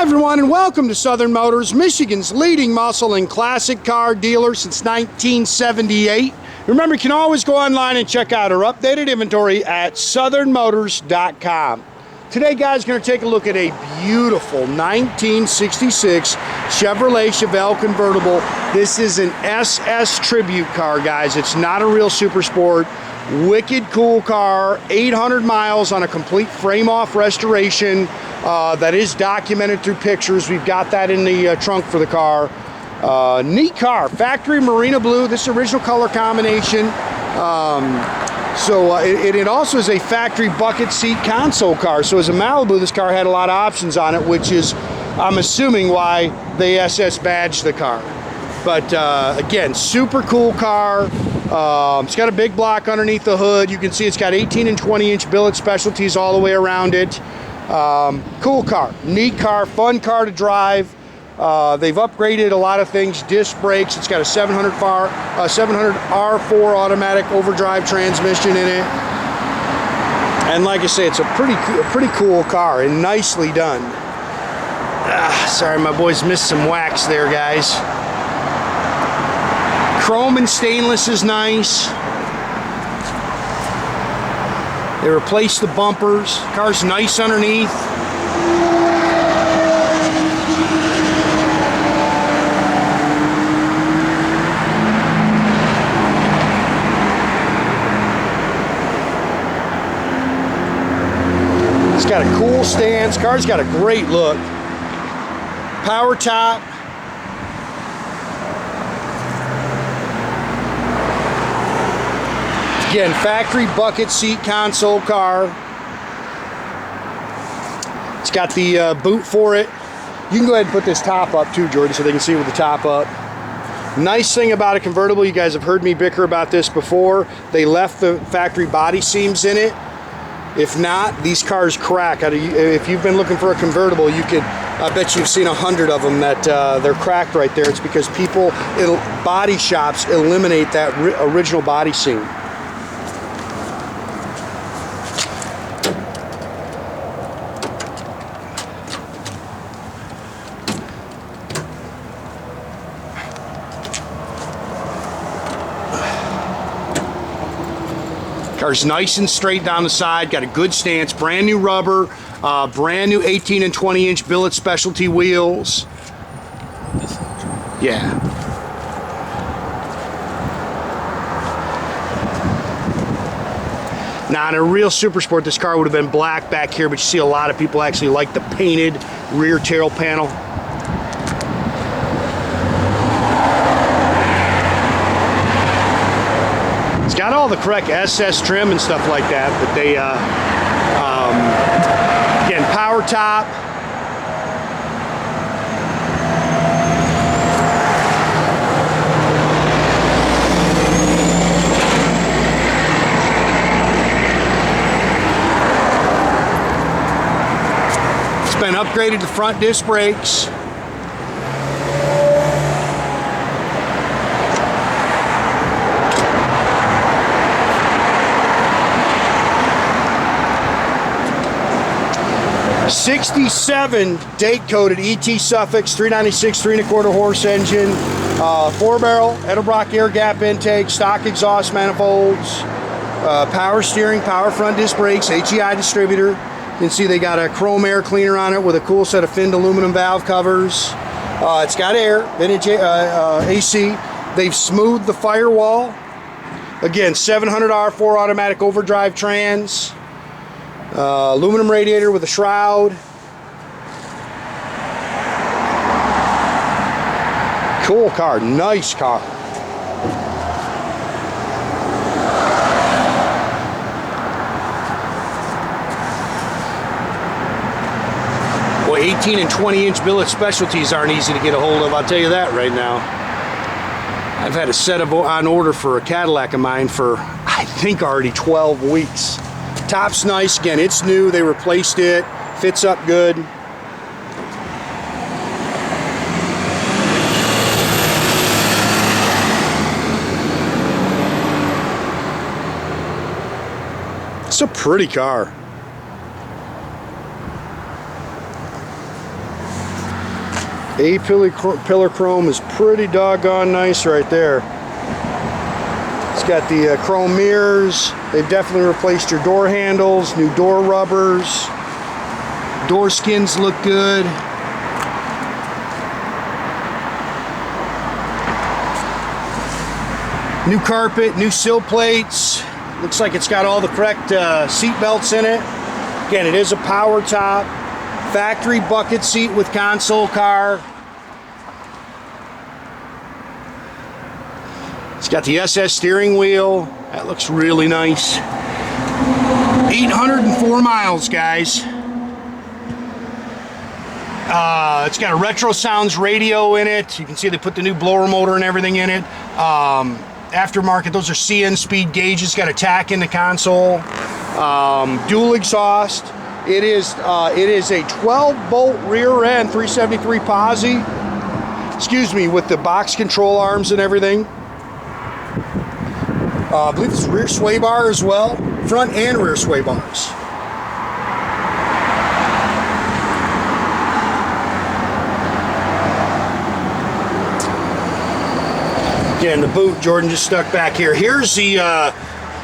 everyone, and welcome to Southern Motors, Michigan's leading muscle and classic car dealer since 1978. Remember, you can always go online and check out our updated inventory at southernmotors.com. Today, guys, going to take a look at a beautiful 1966 Chevrolet Chevelle convertible. This is an SS Tribute car, guys. It's not a real super sport. Wicked cool car, 800 miles on a complete frame-off restoration. That is documented through pictures. We've got that in the trunk for the car. Neat car, factory Marina blue. This original color combination. It also is a factory bucket seat console car. So as a Malibu, this car had a lot of options on it, which is, I'm assuming, why they SS badged the car. But again, super cool car. It's got a big block underneath the hood. You can see it's got 18 and 20 inch billet specialties all the way around it. Cool car, neat car, fun car to drive. They've upgraded a lot of things, disc brakes. It's got a 700 R4 automatic overdrive transmission in it. And like I say, it's a pretty cool car and nicely done. Sorry, my boys missed some wax there, guys. Chrome and stainless is nice. They replaced the bumpers. Car's nice underneath. It's got a cool stance. Car's got a great look. Power top. Again, factory bucket seat console car. It's got the boot for it. You can go ahead and put this top up too, Jordan, so they can see it with the top up. Nice thing about a convertible, you guys have heard me bicker about this before, they left the factory body seams in it. If not, these cars crack. If you've been looking for a convertible, I bet you've seen 100 of them that they're cracked right there. It's because body shops eliminate that original body seam. Car's nice and straight down the side, got a good stance, brand new rubber, brand new 18 and 20 inch billet specialty wheels. Yeah. Now in a real super sport, this car would have been black back here, but you see a lot of people actually like the painted rear tail panel. Got all the correct SS trim and stuff like that, but they, again, power top. It's been upgraded to front disc brakes. '67 date-coded ET Suffix 396 3¼ horse engine, 4-barrel Edelbrock Air Gap intake, stock exhaust manifolds, power steering, power front disc brakes, HEI distributor. You can see they got a chrome air cleaner on it with a cool set of finned aluminum valve covers. It's got air, vintage AC. They've smoothed the firewall. Again, 700 R4 automatic overdrive trans. Aluminum radiator with a shroud. Cool car, nice car. Well, 18 and 20 inch billet specialties aren't easy to get a hold of, I'll tell you that right now. I've had a set on order for a Cadillac of mine for, I think, already 12 weeks. Top's nice, again, it's new, they replaced it, fits up good. It's a pretty car. A-pillar chrome is pretty doggone nice right there. It's got the chrome mirrors. They've definitely replaced your door handles, new door rubbers. Door skins look good. New carpet, new sill plates. Looks like it's got all the correct seat belts in it. Again, it is a power top. Factory bucket seat with console car. It's got the SS steering wheel. That looks really nice. 804 miles, guys. It's got a Retrosounds radio in it. You can see they put the new blower motor and everything in it. Aftermarket, those are CN speed gauges. Got a tack in the console. Dual exhaust. It is a 12-bolt rear end 373 posi. Excuse me, with the box control arms and everything. I believe it's rear sway bar as well. Front and rear sway bars. Again, the boot, Jordan just stuck back here. Here's the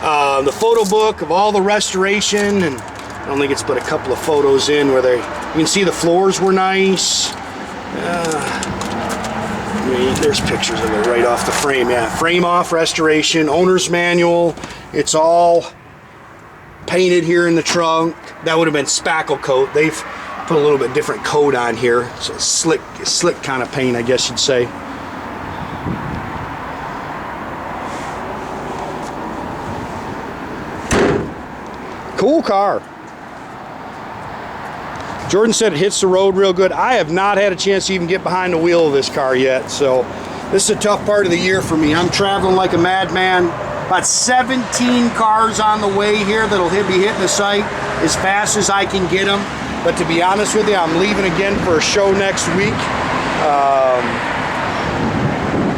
photo book of all the restoration, and I don't think it's but a couple of photos in where you can see the floors were nice. There's pictures of it right off the frame. Yeah, frame off restoration, owner's manual. It's all painted here in the trunk. That would have been spackle coat. They've put a little bit different coat on here. So slick kind of paint, I guess you'd say. Cool car. Jordan said it hits the road real good. I have not had a chance to even get behind the wheel of this car yet, so this is a tough part of the year for me. I'm traveling like a madman. About 17 cars on the way here that'll be hitting the site as fast as I can get them. But to be honest with you, I'm leaving again for a show next week.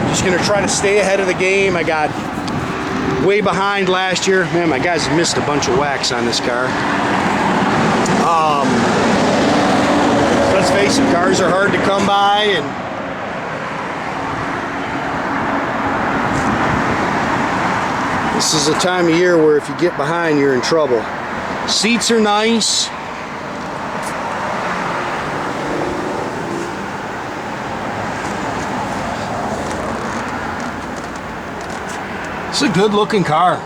Just gonna try to stay ahead of the game. I got way behind last year. Man, my guys have missed a bunch of wax on this car. Let's face it, cars are hard to come by, and this is a time of year where if you get behind, you're in trouble. Seats are nice. It's a good looking car.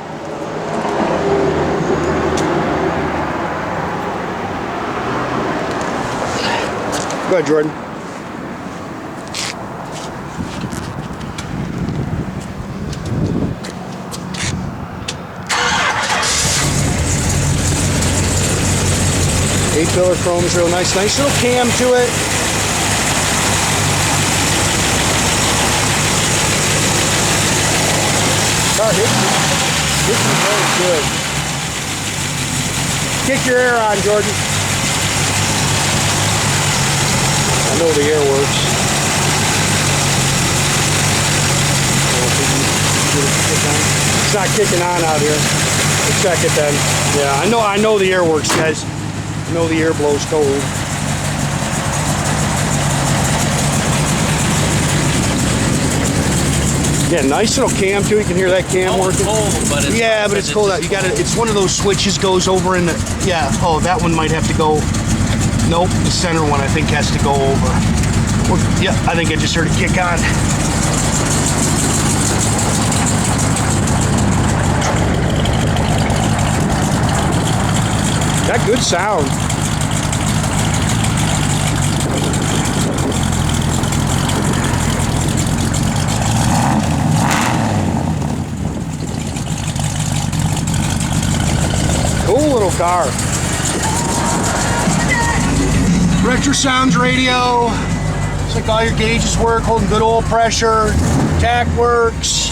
Go ahead, Jordan. A-pillar chrome is real nice. Nice little cam to it. Car hits me very good. Kick your air on, Jordan. I know the air works. It's not kicking on out here. Let's check it then. Yeah, I know the air works, guys. I know the air blows cold. Yeah, nice little cam too. You can hear that cam working. Cold, but it's but it's cold out. You got it. It's one of those switches goes over in the. Yeah. Oh, that one might have to go. Nope, the center one I think has to go over. Yeah, I think I just heard it kick on. Got good sound. Cool little car. Retrosounds radio. Looks like all your gauges work, holding good oil pressure. Tack works.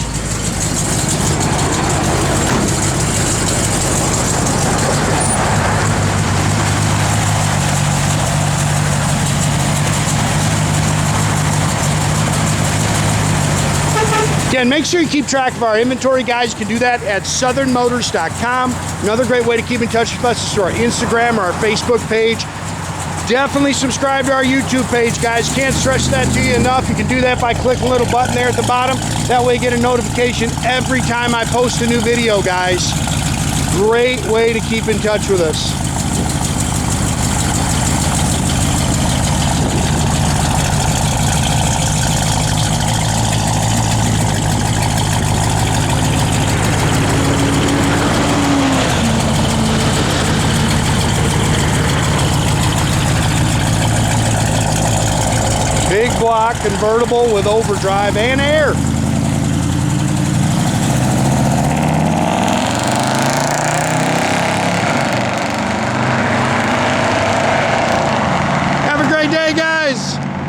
Again, make sure you keep track of our inventory, guys. You can do that at southernmotors.com. Another great way to keep in touch with us is through our Instagram or our Facebook page. Definitely subscribe to our YouTube page, guys. Can't stress that to you enough. You can do that by clicking the little button there at the bottom. That way you get a notification every time I post a new video, guys. Great way to keep in touch with us. Big block convertible with overdrive and air.